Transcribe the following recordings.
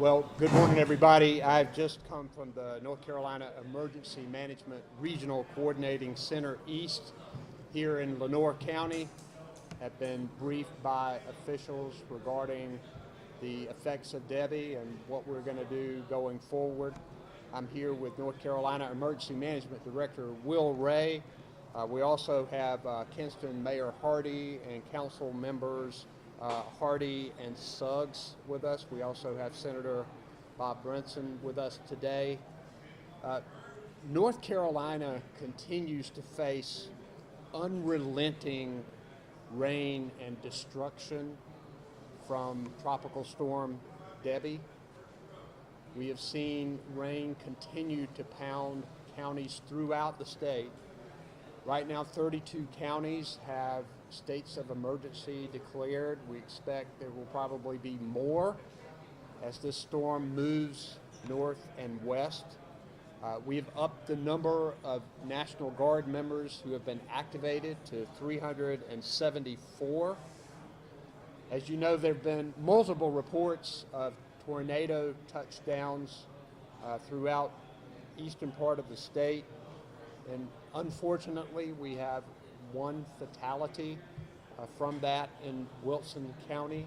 Well, good morning, everybody. I've just come from the North Carolina Emergency Management Regional Coordinating Center East here in Lenoir County. Have been briefed by officials regarding the effects of Debby and what we're going to do going forward. I'm here with North Carolina Emergency Management Director Will Ray. We also have Kinston Mayor Hardy and council members Hardy and Suggs with us. We also have Senator Bob Brinson with us today. North Carolina continues to face unrelenting rain and destruction from Tropical Storm Debby. We have seen rain continue to pound counties throughout the state. Right now, 32 counties have states of emergency declared. We expect there will probably be more as this storm moves north and west. We have upped the number of National Guard members who have been activated to 374. As you know, there have been multiple reports of tornado touchdowns throughout eastern part of the state. And unfortunately, we have one fatality from that in Wilson County,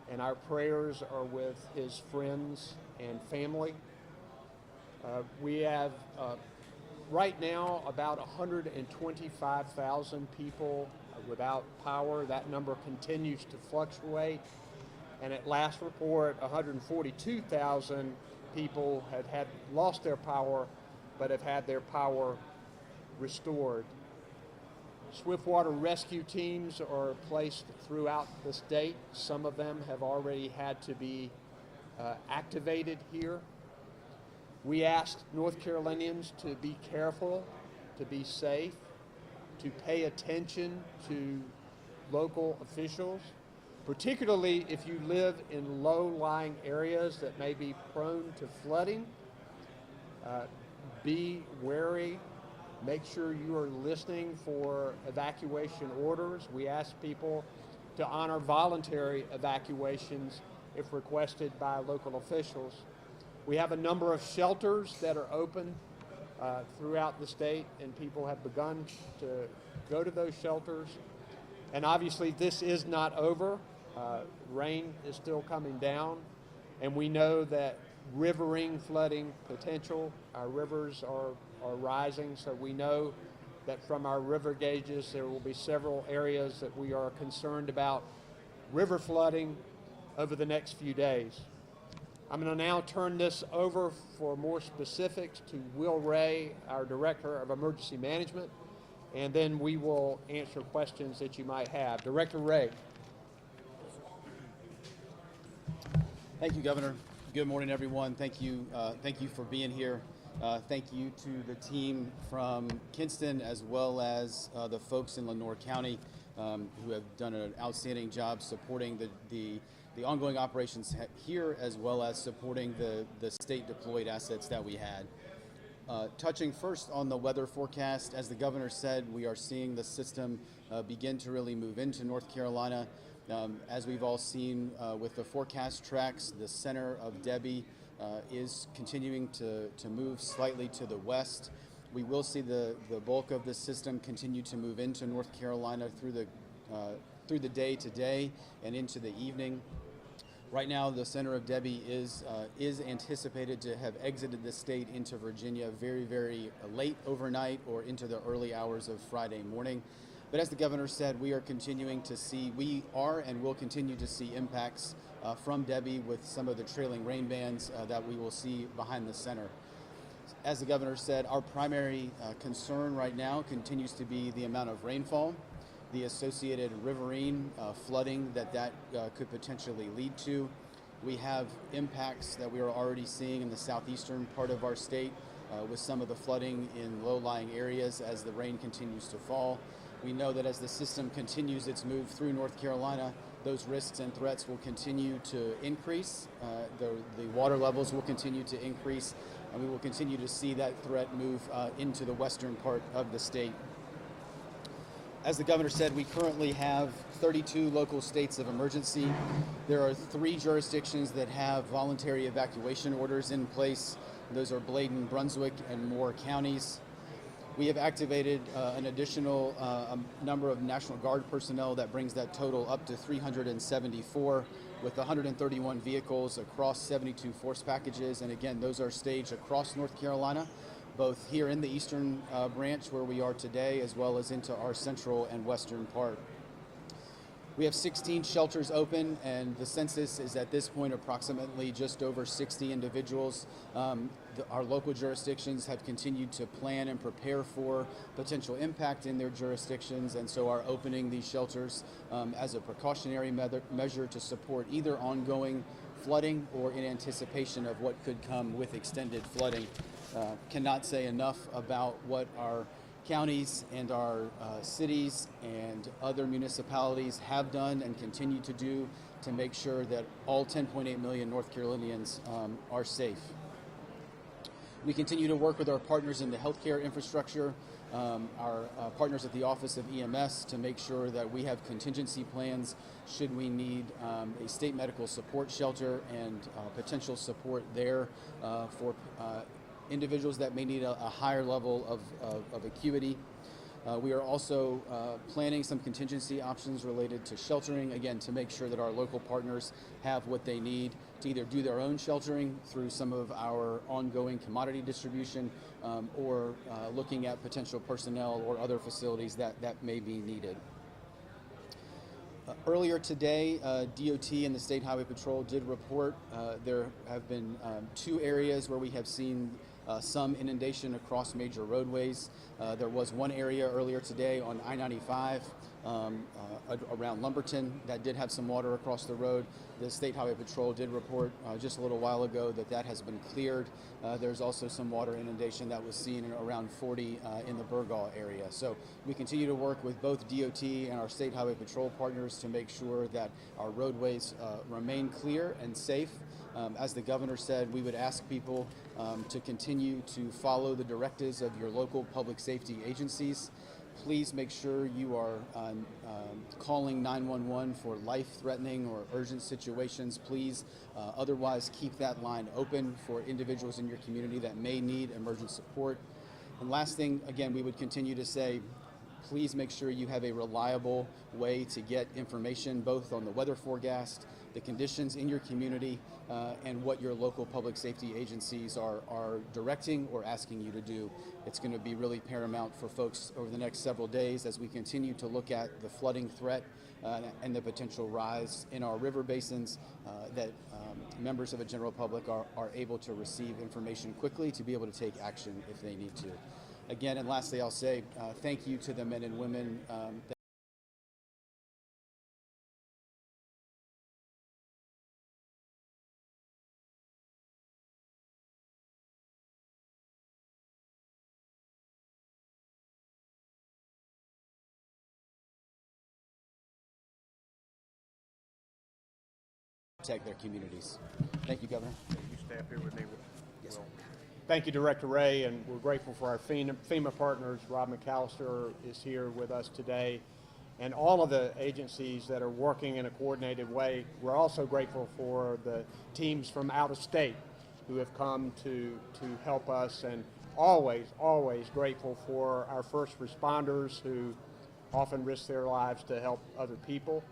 and our prayers are with his friends and family. We have right now about 125,000 people without power. That number continues to fluctuate, and at last report, 142,000 people had lost their power, but have had their power restored. Swiftwater rescue teams are placed throughout the state. Some of them have already had to be activated here. We asked North Carolinians to be careful, to be safe, to pay attention to local officials, particularly if you live in low-lying areas that may be prone to flooding. Be wary. Make sure you are listening for evacuation orders. We ask people to honor voluntary evacuations if requested by local officials. We have a number of shelters that are open throughout the state, and people have begun to go to those shelters. And obviously, this is not over. Rain is still coming down, and we know that riverine flooding potential. Our rivers are rising, so we know that from our river gauges there will be several areas that we are concerned about river flooding over the next few days. I'm going to now turn this over for more specifics to Will Ray, our Director of Emergency Management, and then we will answer questions that you might have. Director Ray. Thank you, Governor. Good morning, everyone. Thank you for being here. Thank you to the team from Kinston as well as the folks in Lenoir County who have done an outstanding job supporting the ongoing operations here as well as supporting the state deployed assets that we had. Touching first on the weather forecast, as the governor said, we are seeing the system begin to really move into North Carolina. As we've all seen with the forecast tracks, the center of Debby is continuing to move slightly to the west. We will see the bulk of the system continue to move into North Carolina through the day today and into the evening. Right now, the center of Debby is anticipated to have exited the state into Virginia very, very late overnight or into the early hours of Friday morning. But as the governor said, we are continuing to see, we are and will continue to see impacts from Debby with some of the trailing rain bands that we will see behind the center. As the governor said, our primary concern right now continues to be the amount of rainfall, the associated riverine flooding that could potentially lead to. We have impacts that we are already seeing in the southeastern part of our state with some of the flooding in low-lying areas as the rain continues to fall. We know that as the system continues its move through North Carolina, those risks and threats will continue to increase. The water levels will continue to increase, and we will continue to see that threat move into the western part of the state. As the governor said, we currently have 32 local states of emergency. There are 3 jurisdictions that have voluntary evacuation orders in place. Those are Bladen, Brunswick, and Moore counties. We have activated an additional number of National Guard personnel that brings that total up to 374 with 131 vehicles across 72 force packages. And again, those are staged across North Carolina, both here in the eastern branch where we are today, as well as into our central and western part. We have 16 shelters open, and the census is at this point approximately just over 60 individuals. Our local jurisdictions have continued to plan and prepare for potential impact in their jurisdictions, and so are opening these shelters as a precautionary measure to support either ongoing flooding or in anticipation of what could come with extended flooding. Cannot say enough about what our counties and our cities and other municipalities have done and continue to do to make sure that all 10.8 million North Carolinians are safe. We continue to work with our partners in the healthcare infrastructure, our partners at the Office of EMS, to make sure that we have contingency plans should we need a state medical support shelter and potential support there for individuals that may need a higher level of acuity. We are also planning some contingency options related to sheltering, again, to make sure that our local partners have what they need to either do their own sheltering through some of our ongoing commodity distribution or looking at potential personnel or other facilities that may be needed. Earlier today, DOT and the State Highway Patrol did report there have been 2 areas where we have seen some inundation across major roadways. There was one area earlier today on I-95 around Lumberton that did have some water across the road. The State Highway Patrol did report just a little while ago that has been cleared. There's also some water inundation that was seen around 40 in the Burgaw area. So we continue to work with both DOT and our State Highway Patrol partners to make sure that our roadways remain clear and safe. As the governor said, we would ask people to continue to follow the directives of your local public safety agencies. Please make sure you are calling 911 for life-threatening or urgent situations. Please otherwise keep that line open for individuals in your community that may need emergent support. And last thing, again, we would continue to say, please make sure you have a reliable way to get information both on the weather forecast, the conditions in your community, and what your local public safety agencies are directing or asking you to do. It's going to be really paramount for folks over the next several days as we continue to look at the flooding threat and the potential rise in our river basins that members of the general public are able to receive information quickly to be able to take action if they need to. Again, and lastly, I'll say thank you to the men and women that protect their communities. Thank you, Governor. You stay up here with me. Yes, Will. Thank you, Director Ray, and we're grateful for our FEMA partners. Rob McAllister is here with us today, and all of the agencies that are working in a coordinated way. We're also grateful for the teams from out of state who have come to help us, and always grateful for our first responders who often risk their lives to help other people.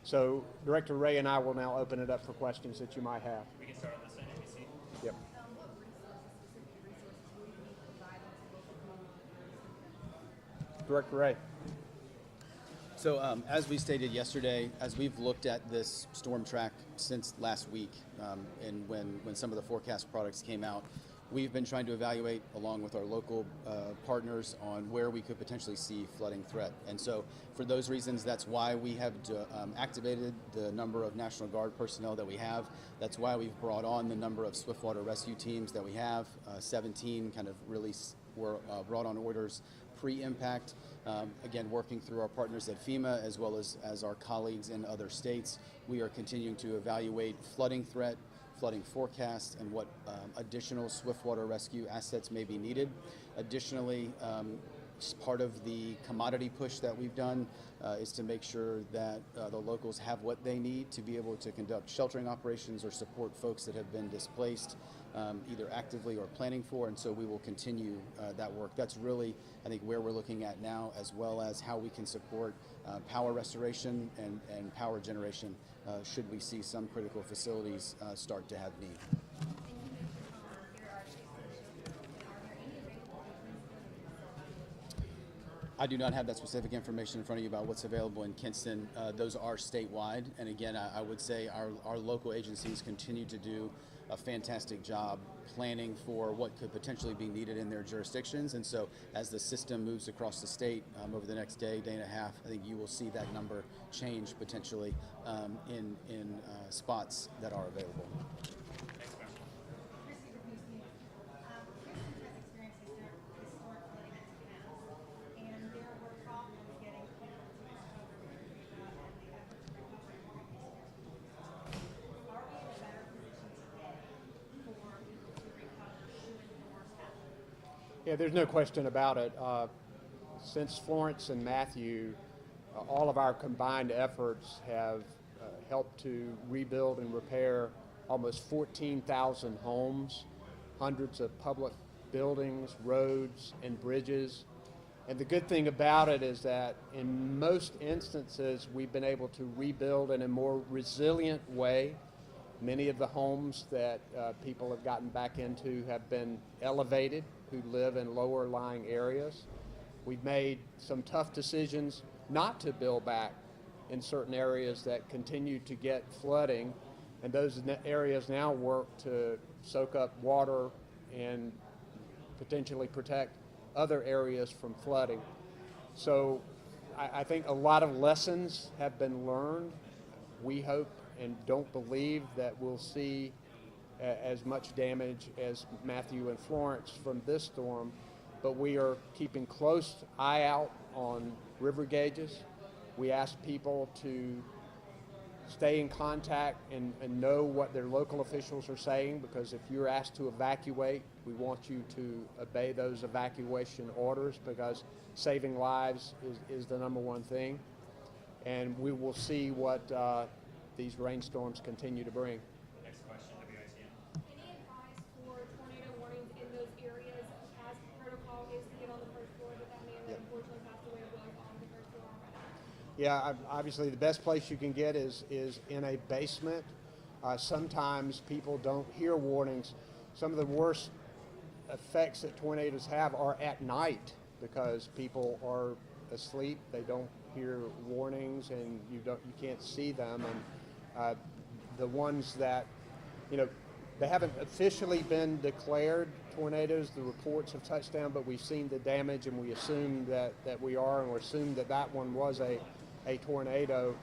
So Director Ray and I will now open it up for questions that you might have. We can start on this side, ABC. Yep. Director Ray. So as we stated yesterday, as we've looked at this storm track since last week and when some of the forecast products came out, we've been trying to evaluate along with our local partners on where we could potentially see flooding threat. And so for those reasons, that's why we have activated the number of National Guard personnel that we have. That's why we've brought on the number of swiftwater rescue teams that we have. 17 kind of really were brought on orders pre-impact. Again, working through our partners at FEMA as well as our colleagues in other states. We are continuing to evaluate flooding threat, flooding forecast, and what additional swiftwater rescue assets may be needed. Additionally, part of the commodity push that we've done is to make sure that the locals have what they need to be able to conduct sheltering operations or support folks that have been displaced, either actively or planning for, and so we will continue that work. That's really, I think, where we're looking at now, as well as how we can support power restoration and power generation should we see some critical facilities start to have need. I do not have that specific information in front of you about what's available in Kinston. Those are statewide, and again, I would say our local agencies continue to do a fantastic job planning for what could potentially be needed in their jurisdictions, and so as the system moves across the state over the next day and a half, I think you will see that number change potentially in spots that are available. Yeah, there's no question about it. Since Florence and Matthew, all of our combined efforts have helped to rebuild and repair almost 14,000 homes, hundreds of public buildings, roads, and bridges. And the good thing about it is that in most instances, we've been able to rebuild in a more resilient way. Many of the homes that people have gotten back into have been elevated, who live in lower lying areas. We've made some tough decisions not to build back in certain areas that continue to get flooding, and those areas now work to soak up water and potentially protect other areas from flooding. So I think a lot of lessons have been learned. We hope and don't believe that we'll see as much damage as Matthew and Florence from this storm, but we are keeping close eye out on river gauges. We ask people to stay in contact and know what their local officials are saying, because if you're asked to evacuate, we want you to obey those evacuation orders, because saving lives is the number one thing. And we will see what these rainstorms continue to bring. Next question, WITM. Any advice for tornado warnings in those areas as protocol is to get on the first floor, but that man that unfortunately passed away was on the first floor already? Yeah, obviously the best place you can get is in a basement. Sometimes people don't hear warnings. Some of the worst effects that tornadoes have are at night, because people are asleep, they don't hear warnings, and you can't see them. And the ones that, they haven't officially been declared tornadoes. The reports have touched down, but we've seen the damage, and we assume that we are, and we assume that one was a tornado.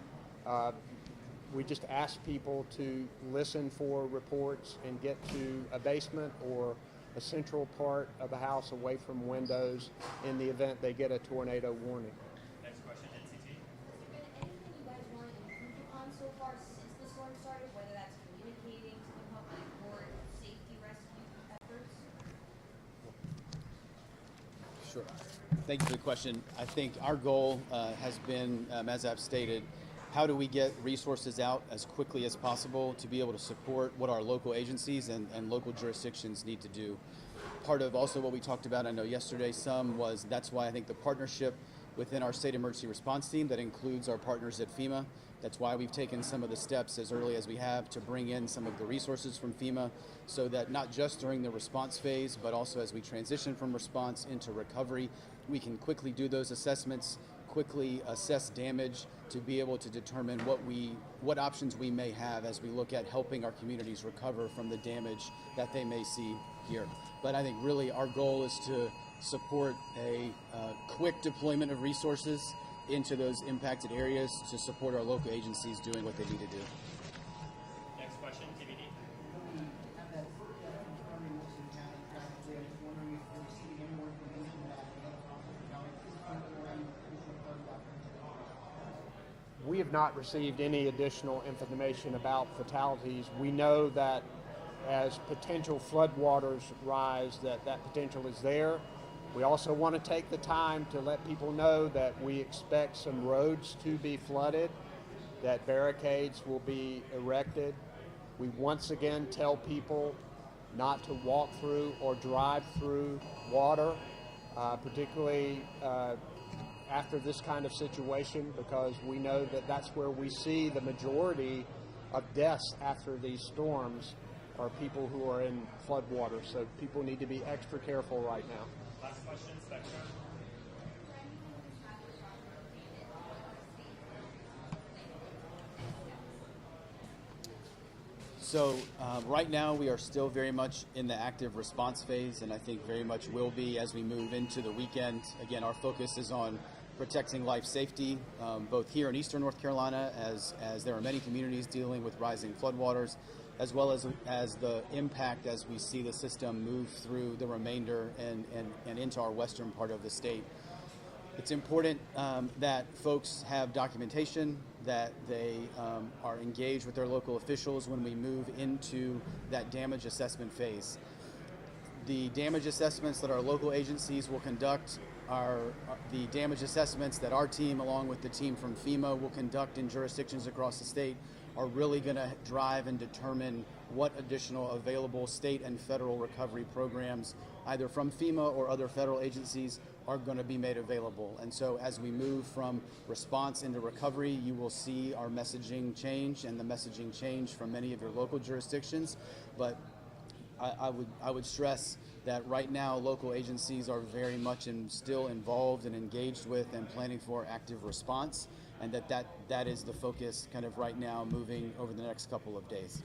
We just ask people to listen for reports and get to a basement or a central part of the house away from windows in the event they get a tornado warning. Next question, NCT. Has there been anything you guys want to improve upon so far since the storm started, whether that's communicating to the public or safety rescue efforts? Sure. Thank you for the question. I think our goal has been, as I've stated, how do we get resources out as quickly as possible to be able to support what our local agencies and local jurisdictions need to do. Part of also what we talked about, I know yesterday was that's why I think the partnership within our state emergency response team that includes our partners at FEMA. That's why we've taken some of the steps as early as we have to bring in some of the resources from FEMA, so that not just during the response phase, but also as we transition from response into recovery, we can quickly do those assessments, quickly assess damage to be able to determine what options we may have as we look at helping our communities recover from the damage that they may see here. But I think really our goal is to support a quick deployment of resources into those impacted areas to support our local agencies doing what they need to do. Next question, TBD. We have not received any additional information about fatalities. We know that as potential floodwaters rise, that potential is there. We also want to take the time to let people know that we expect some roads to be flooded, that barricades will be erected. We once again tell people not to walk through or drive through water, particularly after this kind of situation, because we know that that's where we see the majority of deaths after these storms are people who are in floodwater. So people need to be extra careful right now. Last question, Spectre. So right now we are still very much in the active response phase, and I think very much will be as we move into the weekend. Again, our focus is on protecting life safety, both here in eastern North Carolina, as there are many communities dealing with rising floodwaters, as well as the impact as we see the system move through the remainder and into our western part of the state. It's important that folks have documentation, that they are engaged with their local officials when we move into that damage assessment phase. The damage assessments that our local agencies will conduct are the damage assessments that our team, along with the team from FEMA, will conduct in jurisdictions across the state, are really going to drive and determine what additional available state and federal recovery programs, either from FEMA or other federal agencies, are going to be made available. And so as we move from response into recovery, you will see our messaging change and the messaging change from many of your local jurisdictions. But I would stress that right now local agencies are very much still involved and engaged with and planning for active response, and that is the focus kind of right now moving over the next couple of days.